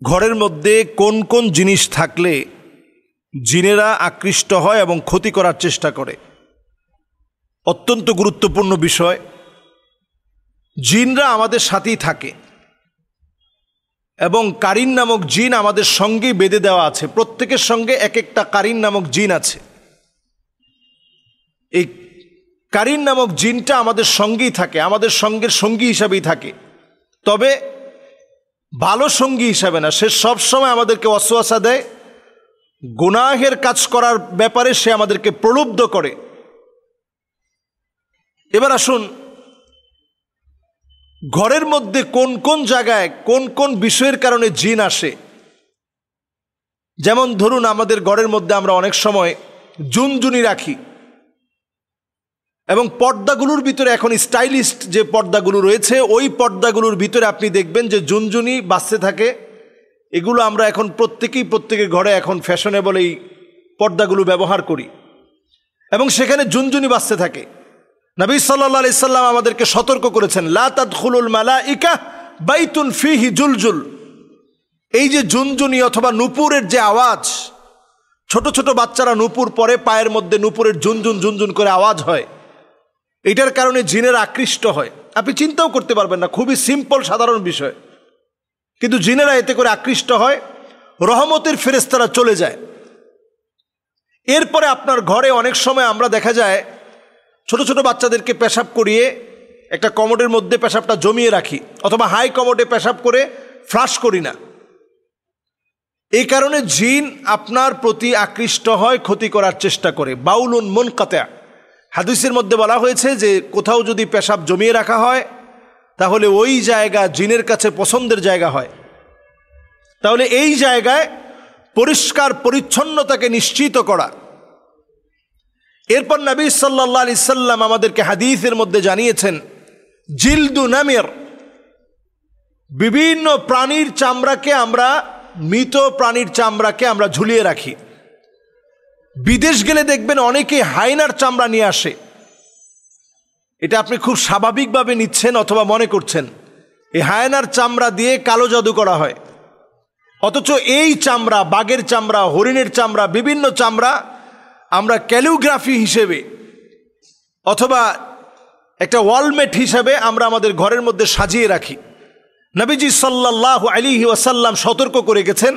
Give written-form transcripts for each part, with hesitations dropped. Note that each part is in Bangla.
ঘরের মধ্যে কোন কোন জিনিস থাকলে জিনেরা আকৃষ্ট হয় এবং ক্ষতি করার চেষ্টা করে, অত্যন্ত গুরুত্বপূর্ণ বিষয়। জিনরা আমাদের সাথেই থাকে এবং কারিন নামক জিন আমাদের সঙ্গেই বেঁধে দেওয়া আছে। প্রত্যেকের সঙ্গে এক একটা কারিন নামক জিন আছে। এই কারিন নামক জিনটা আমাদের সঙ্গেই থাকে, আমাদের সঙ্গের সঙ্গী হিসাবেই থাকে, তবে ভালো সঙ্গী হিসাবে না। সে সবসময় আমাদেরকে ওয়াসওয়াসা দেয়, গুনাহের কাজ করার ব্যাপারে সে আমাদেরকে প্রলুব্ধ করে। এবার আসুন, ঘরের মধ্যে কোন কোন জায়গায় কোন কোন বিষয়ের কারণে জিন আসে। যেমন ধরুন, আমাদের ঘরের মধ্যে আমরা অনেক সময় জুনজুনি রাখি এবং পর্দাগুলোর ভিতরে এখন স্টাইলিস্ট যে পর্দাগুলো রয়েছে, ওই পর্দাগুলোর ভিতরে আপনি দেখবেন যে জুনজুনি বাজতে থাকে। এগুলো আমরা এখন প্রত্যেকের ঘরে এখন ফ্যাশনেবল এই পর্দাগুলো ব্যবহার করি এবং সেখানে জুনজুনি বাজতে থাকে। নবী সাল্লাল্লাহু আলাইহি সাল্লাম আমাদেরকে সতর্ক করেছেন, লা তাদখুলুল মালাইকা বাইতুন ফিহি জুলজুল। এই যে জুনজুনি অথবা নূপুরের যে আওয়াজ, ছোট ছোট বাচ্চারা নূপুর পরে, পায়ের মধ্যে নূপুরের ঝুনঝুন ঝুনঝুন করে আওয়াজ হয়, এটার কারণে জিনেরা আকৃষ্ট হয়। আপনি চিন্তাও করতে পারবেন না, খুবই সিম্পল সাধারণ বিষয়, কিন্তু জিনেরা এতে করে আকৃষ্ট হয়, রহমতের ফেরেশতারা চলে যায়। এরপরে আপনার ঘরে অনেক সময় আমরা দেখা যায় ছোট ছোট বাচ্চাদেরকে পেশাব করিয়ে একটা কমোডের মধ্যে পেশাবটা জমিয়ে রাখি, অথবা হাই কমোডে পেশাব করে ফ্লাশ করি না। এই কারণে জিন আপনার প্রতি আকৃষ্ট হয়, ক্ষতি করার চেষ্টা করে। বাউলুন মুনকাতা, হাদিসের মধ্যে বলা হয়েছে যে কোথাও যদি পেশাব জমিয়ে রাখা হয় তাহলে ওই জায়গা জিনের কাছে পছন্দের জায়গা হয়। তাহলে এই জায়গায় পরিষ্কার পরিচ্ছন্নতাকে নিশ্চিত করা। এরপর নবী সাল্লাল্লাহু আলাইহি সাল্লাম আমাদেরকে হাদিসের মধ্যে জানিয়েছেন, জিলদু নামির, বিভিন্ন প্রাণীর চামড়াকে আমরা, মৃত প্রাণীর চামড়াকে আমরা ঝুলিয়ে রাখি। বিদেশ গেলে দেখবেন অনেকে হায়নার চামড়া নিয়ে আসে। এটা আপনি খুব স্বাভাবিকভাবে নিচ্ছেন অথবা মনে করছেন এই হায়নার চামড়া দিয়ে কালো জাদু করা হয়, অথচ এই চামড়া, বাঘের চামড়া, হরিণের চামড়া, বিভিন্ন চামড়া আমরা ক্যালিগ্রাফি হিসেবে অথবা একটা ওয়ালমেট হিসেবে আমরা আমাদের ঘরের মধ্যে সাজিয়ে রাখি। নবীজি সাল্লাল্লাহু আলাইহি ওয়াসাল্লাম সতর্ক করে গেছেন,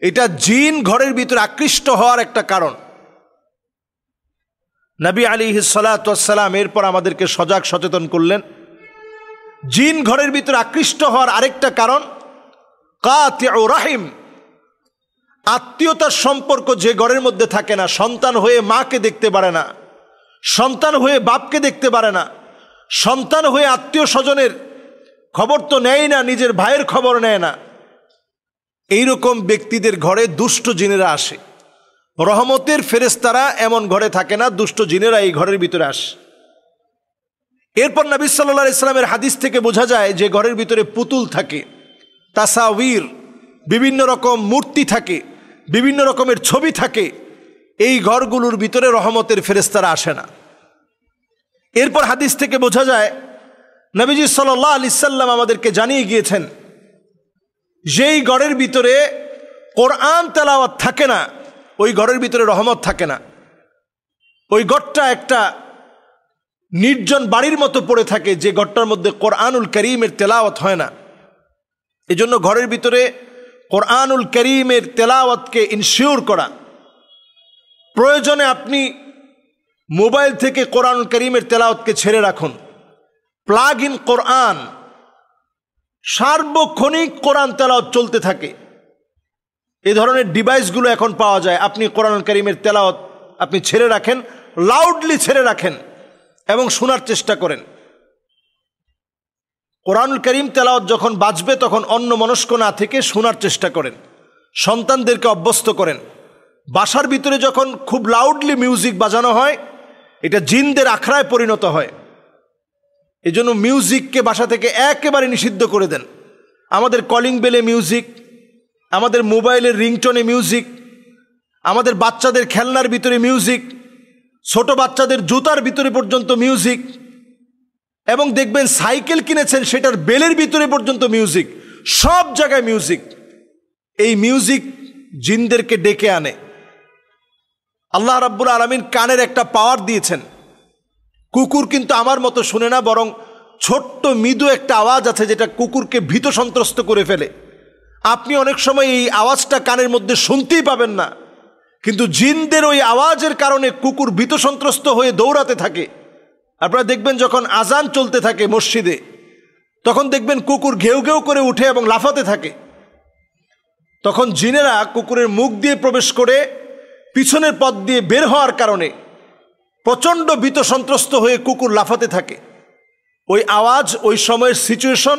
এটা জিন ঘরের ভিতরে আকৃষ্ট হওয়ার একটা কারণ। নবী আলাইহিস সালাতু ওয়াস সালাম এরপর আমাদেরকে সজাগ সচেতন করলেন, জিন ঘরের ভিতরে আকৃষ্ট হওয়ার আরেকটা কারণ কাতিউ রাহিম, আত্মীয়তার সম্পর্ক যে ঘরের মধ্যে থাকে না, সন্তান হয়ে মাকে দেখতে পারে না, সন্তান হয়ে বাপকে দেখতে পারে না, সন্তান হয়ে আত্মীয় স্বজনের খবর তো নেয় না, নিজের ভাইয়ের খবর নেয় না, এইরকম ব্যক্তিদের ঘরে দুষ্ট জিনেরা আসে। রহমতের ফেরেশতারা এমন ঘরে থাকে না, দুষ্ট জিনেরা এই ঘরের ভিতরে আসে। এরপর নবী সাল্লাল্লাহু আলাইহি সাল্লামের হাদিস থেকে বোঝা যায় যে ঘরের ভিতরে পুতুল থাকে, তাসাউর, বিভিন্ন রকম মূর্তি থাকে, বিভিন্ন রকমের ছবি থাকে, এই ঘরগুলোর ভিতরে রহমতের ফেরেশতারা আসে না। এরপর হাদিস থেকে বোঝা যায় নবীজি সাল্লাল্লাহু আলাইহি সাল্লাম আমাদেরকে জানিয়ে গিয়েছেন, যেই ঘরের ভিতরে কোরআন তেলাওয়াত থাকে না, ওই ঘরের ভিতরে রহমত থাকে না। ওই ঘরটা একটা নির্জন বাড়ির মতো পড়ে থাকে, যে ঘরটার মধ্যে কোরআনুল কারীমের তেলাওয়াত হয় না। এজন্য ঘরের ভিতরে কোরআনুল কারীমের তেলাওয়াতকে ইনশিওর করা। প্রয়োজনে আপনি মোবাইল থেকে কোরআনুল কারীমের তেলাওয়াতকে ছেড়ে রাখুন, প্লাগ ইন কোরআন, সার্বক্ষণিক কোরআন তেলাওয়াত চলতে থাকে। এই ধরনের ডিভাইসগুলো এখন পাওয়া যায়। আপনি কোরআনুল কারীমের তেলাওয়াত আপনি ছেড়ে রাখেন, লাউডলি ছেড়ে রাখেন এবং শোনার চেষ্টা করেন। কোরআনুল কারীম তেলাওয়াত যখন বাজবে তখন অন্যমনস্ক না থেকে শোনার চেষ্টা করেন, সন্তানদেরকে অভ্যস্ত করেন। বাসার ভিতরে যখন খুব লাউডলি মিউজিক বাজানো হয়, এটা জিনদের আখড়ায় পরিণত হয়। এজন্য মিউজিককে বাসা থেকে একেবারে নিষিদ্ধ করে দেন। আমাদের কলিং বেলে মিউজিক, আমাদের মোবাইলের রিংটোনে মিউজিক, আমাদের বাচ্চাদের খেলনার ভিতরে মিউজিক, ছোট বাচ্চাদের জুতার ভিতরে পর্যন্ত মিউজিক, এবং দেখবেন সাইকেল কিনেছেন সেটার বেলের ভিতরে পর্যন্ত মিউজিক, সব জায়গায় মিউজিক। এই মিউজিক জিনদেরকে ডেকে আনে। আল্লাহ রাব্বুল আলামিন কানের একটা পাওয়ার দিয়েছেন। কুকুর কিন্তু আমার মতো শুনে না, বরং ছোট্ট মৃদু একটা আওয়াজ আছে যেটা কুকুরকে ভীত সন্ত্রস্ত করে ফেলে। আপনি অনেক সময় এই আওয়াজটা কানের মধ্যে শুনতেই পাবেন না, কিন্তু জিনদের ওই আওয়াজের কারণে কুকুর ভীত সন্ত্রস্ত হয়ে দৌড়াতে থাকে। আপনারা দেখবেন যখন আজান চলতে থাকে মসজিদে, তখন দেখবেন কুকুর ঘেউ ঘেউ করে উঠে এবং লাফাতে থাকে। তখন জিনেরা কুকুরের মুখ দিয়ে প্রবেশ করে পিছনের পথ দিয়ে বের হওয়ার কারণে প্রচণ্ড ভীত সন্ত্রস্ত হয়ে কুকুর লাফাতে থাকে। ওই আওয়াজ, ওই সময়ের সিচুয়েশন,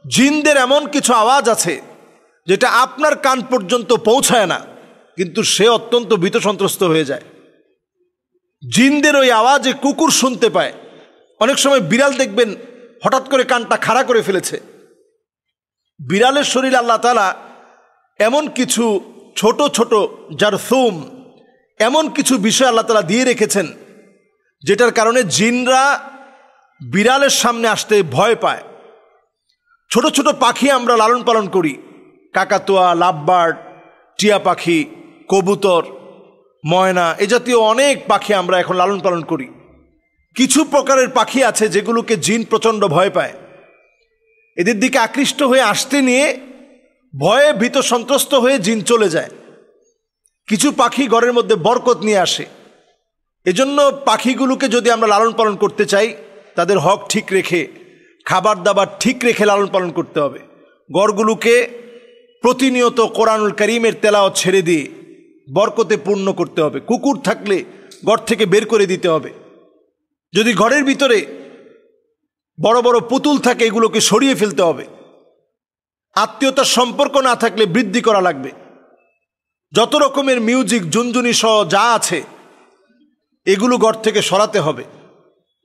জিনদের এমন কিছু আওয়াজ আছে যেটা আপনার কান পর্যন্ত পৌঁছায় না, কিন্তু সে অত্যন্ত ভীত সন্ত্রস্ত হয়ে যায়। জিনদের ওই আওয়াজে কুকুর শুনতে পায়। অনেক সময় বিড়াল দেখবেন হঠাৎ করে কানটা খাড়া করে ফেলেছে। বিড়ালের শরীরে আল্লাহ তাআলা এমন কিছু ছোট ছোট জারথুম, এমন কিছু বিষয় আল্লাহ তাআলা দিয়ে রেখেছেন যেটার কারণে জিনরা বিড়ালের সামনে আসতে ভয় পায়। ছোট ছোট পাখি আমরা লালন পালন করি, কাকাতুয়া, লাভবার্ড, টিয়া পাখি, কবুতর, ময়না, এ জাতীয় অনেক পাখি আমরা এখন লালন পালন করি। কিছু প্রকারের পাখি আছে যেগুলোকে জিন প্রচণ্ড ভয় পায়। এদের দিকে আকৃষ্ট হয়ে আসতে নিয়ে ভয়ে ভীত সন্ত্রস্ত হয়ে জিন চলে যায়। কিছু পাখি ঘরের মধ্যে বরকত নিয়ে আসে। এজন্য পাখিগুলোকে যদি আমরা লালন পালন করতে চাই, তাদের হক ঠিক রেখে, খাবার দাবার ঠিক রেখে লালন পালন করতে হবে। ঘরগুলোকে প্রতিনিয়ত কোরআনুল কারীমের তেলাওয়াত ছেড়ে দিয়ে বরকতে পূর্ণ করতে হবে। কুকুর থাকলে ঘর থেকে বের করে দিতে হবে। যদি ঘরের ভিতরে বড় বড় পুতুল থাকে, এগুলোকে সরিয়ে ফেলতে হবে। আত্মীয়তার সম্পর্ক না থাকলে বৃদ্ধি করা লাগবে। যত রকমের মিউজিক, জুনজুনি সহ যা আছে এগুলো ঘর থেকে সরাতে হবে।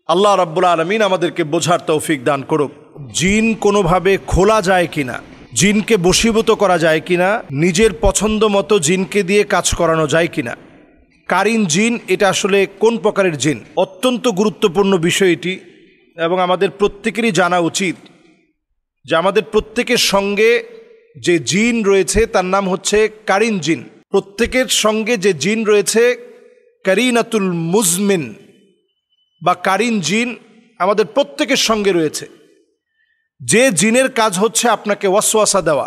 আল্লাহ রাব্বুল আলামিন আমাদেরকে বোঝার তৌফিক দান করুক। জিন কোনোভাবে খোলা যায় কিনা, জিনকে বশীভূত করা যায় কিনা, নিজের পছন্দ মতো জিনকে দিয়ে কাজ করানো যায় কিনা, কারিন জিন এটা আসলে কোন প্রকারের জিন, অত্যন্ত গুরুত্বপূর্ণ বিষয় এটি। এবং আমাদের প্রত্যেকেরই জানা উচিত যে আমাদের প্রত্যেকের সঙ্গে যে জিন রয়েছে তার নাম হচ্ছে কারিন জিন। প্রত্যেকের সঙ্গে যে জিন রয়েছে কারিনাতুল মুজমিন বা কারিন জিন আমাদের প্রত্যেকের সঙ্গে রয়েছে। যে জিনের কাজ হচ্ছে আপনাকে ওয়াসওয়াসা দেওয়া।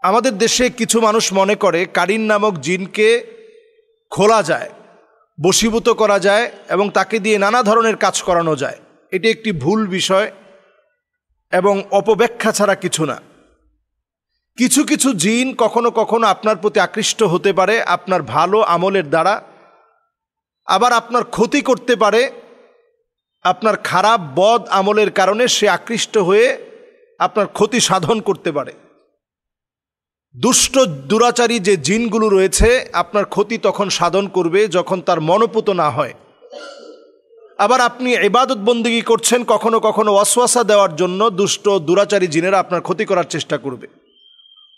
আমাদের দেশে কিছু মানুষ মনে করে কারিন নামক জিনকে খোলা যায়, বশীভূত করা যায় এবং তাকে দিয়ে নানা ধরনের কাজ করানো যায়। এটি একটি ভুল বিষয় এবং অপব্যাখ্যা ছাড়া কিছু না। কিছু কিছু জিন কখনো কখনো আপনার প্রতি আকৃষ্ট হতে পারে আপনার ভালো আমলের দ্বারা, আবার আপনার ক্ষতি করতে পারে আপনার খারাপ বদ আমলের কারণে। সে আকৃষ্ট হয়ে আপনার ক্ষতি সাধন করতে পারে। দুষ্ট দুরাচারী যে জিনগুলো রয়েছে আপনার ক্ষতি তখন সাধন করবে যখন তার মনোপুত না হয়। আবার আপনি ইবাদত বন্দেগী করছেন, কখনো কখনো ওয়াসওয়াসা দেওয়ার জন্য দুষ্ট দুরাচারী জিনেরা আপনার ক্ষতি করার চেষ্টা করবে।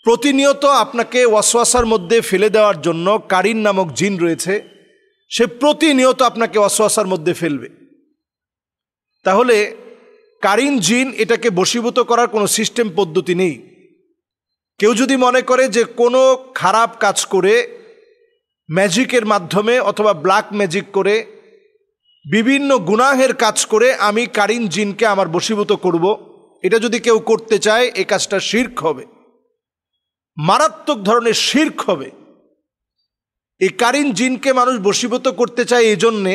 প্রতিনিয়ত আপনাকে ওয়াসওয়াসার মধ্যে ফেলে দেওয়ার জন্য কারিন নামক জিন রয়েছে, সে প্রতিনিয়ত আপনাকে ওয়াসওয়াসার মধ্যে ফেলবে। তাহলে কারিন জিন এটাকে বশীভূত করার কোনো সিস্টেম পদ্ধতি নেই। কেউ যদি মনে করে যে কোনো খারাপ কাজ করে, ম্যাজিকের মাধ্যমে অথবা ব্ল্যাক ম্যাজিক করে, বিভিন্ন গুনাহের কাজ করে আমি কারিন জিনকে আমার বশীভূত করব, এটা যদি কেউ করতে চায় এই কাজটা শিরক হবে, মারাত্মক ধরনের শিরক হবে। এই কারিন জিনকে মানুষ বশীভূত করতে চায় এই জন্যে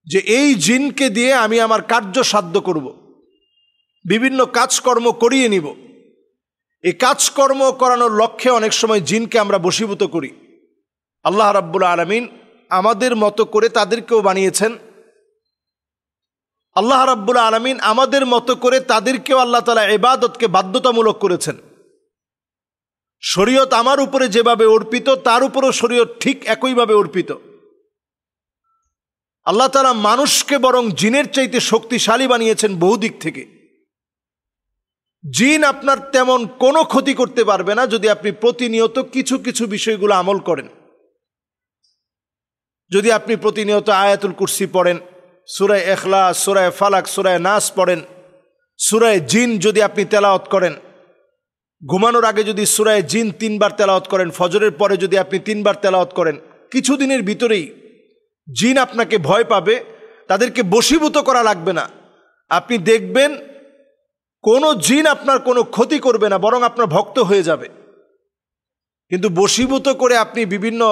যে এই জিনকে দিয়ে আমি আমার কার্য সাধ্য করব, বিভিন্ন কাজকর্ম করিয়ে নিব। এই কাজকর্ম করানোর লক্ষ্যে অনেক সময় জিনকে আমরা বশীভূত করি। আল্লাহ রাব্বুল আলামিন আমাদের মতো করে তাদেরকেও বানিয়েছেন। আল্লাহ রাব্বুল আলামিন আমাদের মতো করে তাদেরকেও আল্লাহ তাআলা ইবাদতকে বাধ্যতামূলক করেছেন। শরীয়ত আমার উপরে যেভাবে অর্পিত তার উপরও শরীয়ত ঠিক একইভাবে অর্পিত। আল্লাহ তাআলা মানুষকে বরং জিনের চাইতে শক্তিশালী বানিয়েছেন বহু দিক থেকে। জিন আপনার তেমন কোনো ক্ষতি করতে পারবে না যদি আপনি প্রতিনিয়ত কিছু কিছু বিষয়গুলো আমল করেন। যদি আপনি প্রতিনিয়ত আয়াতুল কুরসি পড়েন, সূরা ইখলাস, সূরা ফালাক, সূরা নাস পড়েন, সূরা জিন যদি আপনি তেলাওয়াত করেন, ঘুমানোর আগে যদি সূরা জিন 3 বার তেলাওয়াত করেন, ফজরের পরে যদি আপনি 3 বার তেলাওয়াত করেন, কিছুদিনের ভিতরেই জিন আপনাকে ভয় পাবে, তাদেরকে বশীভূত করা লাগবে না। আপনি দেখবেন কোনো জিন আপনার কোনো ক্ষতি করবে না, বরং আপনার ভক্ত হয়ে যাবে। কিন্তু বশীভূত করে আপনি বিভিন্ন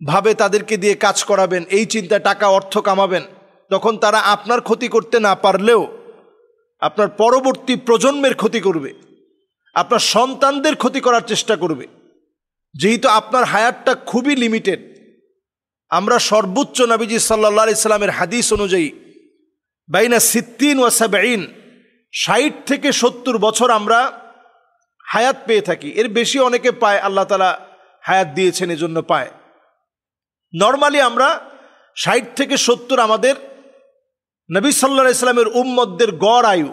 ভাবে তাদেরকে দিয়ে কাজ করাবেন, এই চিন্তা টাকা অর্থ কামাবেন, তখন তারা আপনার ক্ষতি করতে না পারলেও আপনার পরবর্তী প্রজন্মের ক্ষতি করবে, আপনার সন্তানদের ক্ষতি করার চেষ্টা করবে। যেহেতু আপনার হায়াতটা খুবই লিমিটেড, আমরা সর্বোচ্চ নবীজি সাল্লাল্লাহু আলাইহি সাল্লামের হাদিস অনুযায়ী বাইনা 60 ওয়া 70, 60 থেকে 70 বছর আমরা হায়াত পেয়ে থাকি। এর বেশি অনেকে পায়, আল্লাহ তাআলা হায়াত দিয়েছেন এজন্য পায়। নর্মালি আমরা 60 থেকে 70 আমাদের নবী সাল্লাল্লাহু আলাইহি সাল্লামের উম্মতদের গড় আয়ু।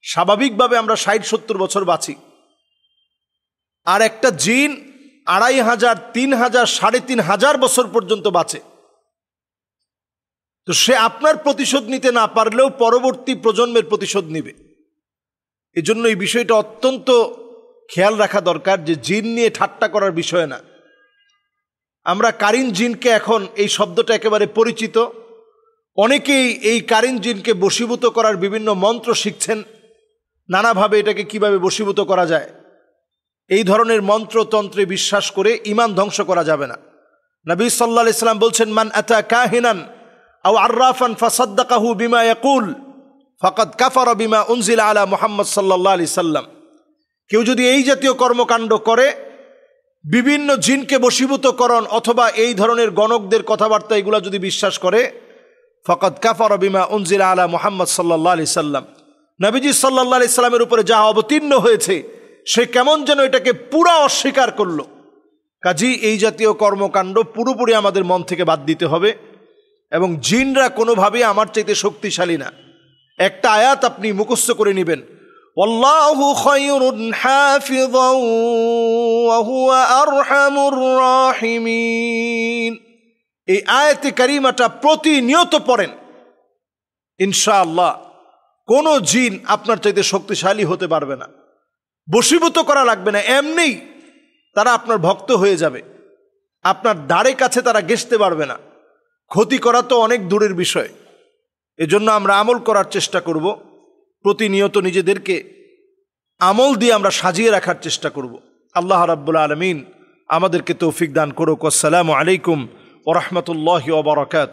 স্বাভাবিকভাবে আমরা 60-70 বছর বাঁচি। আর একটা জিন 2500, 3000, 3500 বছর পর্যন্ত বাঁচে। তো সে আপনার প্রতিশোধ নিতে না পারলেও পরবর্তী প্রজন্মের প্রতিশোধ নিবে। এজন্য এই বিষয়টা অত্যন্ত খেয়াল রাখা দরকার যে জিন নিয়ে ঠাট্টা করার বিষয় না। আমরা কারিন জিনকে, এখন এই শব্দটা একেবারে পরিচিত, অনেকেই এই কারিন জিনকে বশীভূত করার বিভিন্ন মন্ত্র শিখছেন, নানাভাবে এটাকে কিভাবে বশীভূত করা যায়। এই ধরনের মন্ত্রতন্ত্রে বিশ্বাস করে ঈমান ধ্বংস করা যাবে না। নবী সাল্লাল্লাহু আলাইহি সাল্লাম বলছেন, মান আতা কাহিনান আও আররাফান ফাসাদ্দাকাহু বিমা ইয়াকুল ফাকাদ কাফারা বিমা উনজিলা আলা মুহাম্মদ সাল্লাল্লাহু আলাইহি সাল্লাম। কেউ যদি এই জাতীয় কর্মকাণ্ড করে, বিভিন্ন জিনকে বশীভূতকরণ অথবা এই ধরনের গণকদের কথাবার্তা এগুলা যদি বিশ্বাস করে, ফাকাদ কাফারা বিমা উনজিলা আলা মুহাম্মদ সাল্লাল্লাহু আলাইহি সাল্লাম, নবীজি সাল্লাল্লাহু আলাইহি সাল্লামের উপরে যা অবতীর্ণ হয়েছে সে কেমন যেন এটাকে পুরা অস্বীকার করলো। কাজী এই জাতীয় কর্মকাণ্ড পুরোপুরি আমাদের মন থেকে বাদ দিতে হবে। এবং জিনরা কোনোভাবেই আমার চাইতে শক্তিশালী না। একটা আয়াত আপনি মুখস্থ করে নেবেন, ওয়াল্লাহু খায়রুন হাফিযান ওয়া হুয়া আরহামুর রাহিমিন। এই আয়াতে কারিমাটা প্রতিনিয়ত পড়েন, ইনশাআল্লাহ কোনো জিন আপনার চাইতে শক্তিশালী হতে পারবে না। বশীভূত করা লাগবে না, এমনিই তারা আপনার ভক্ত হয়ে যাবে, আপনার দ্বারে কাছে তারা ঘেঁষতে পারবে না। ক্ষতি করা তো অনেক দূরের বিষয়। এজন্য আমরা আমল করার চেষ্টা করব, প্রতিনিয়ত নিজেদেরকে আমল দিয়ে আমরা সাজিয়ে রাখার চেষ্টা করব। আল্লাহ রাব্বুল আলামিন আমাদেরকে তৌফিক দান করুক। আসসালামু আলাইকুম ওয়া রাহমাতুল্লাহি ওয়া বারাকাতুহু।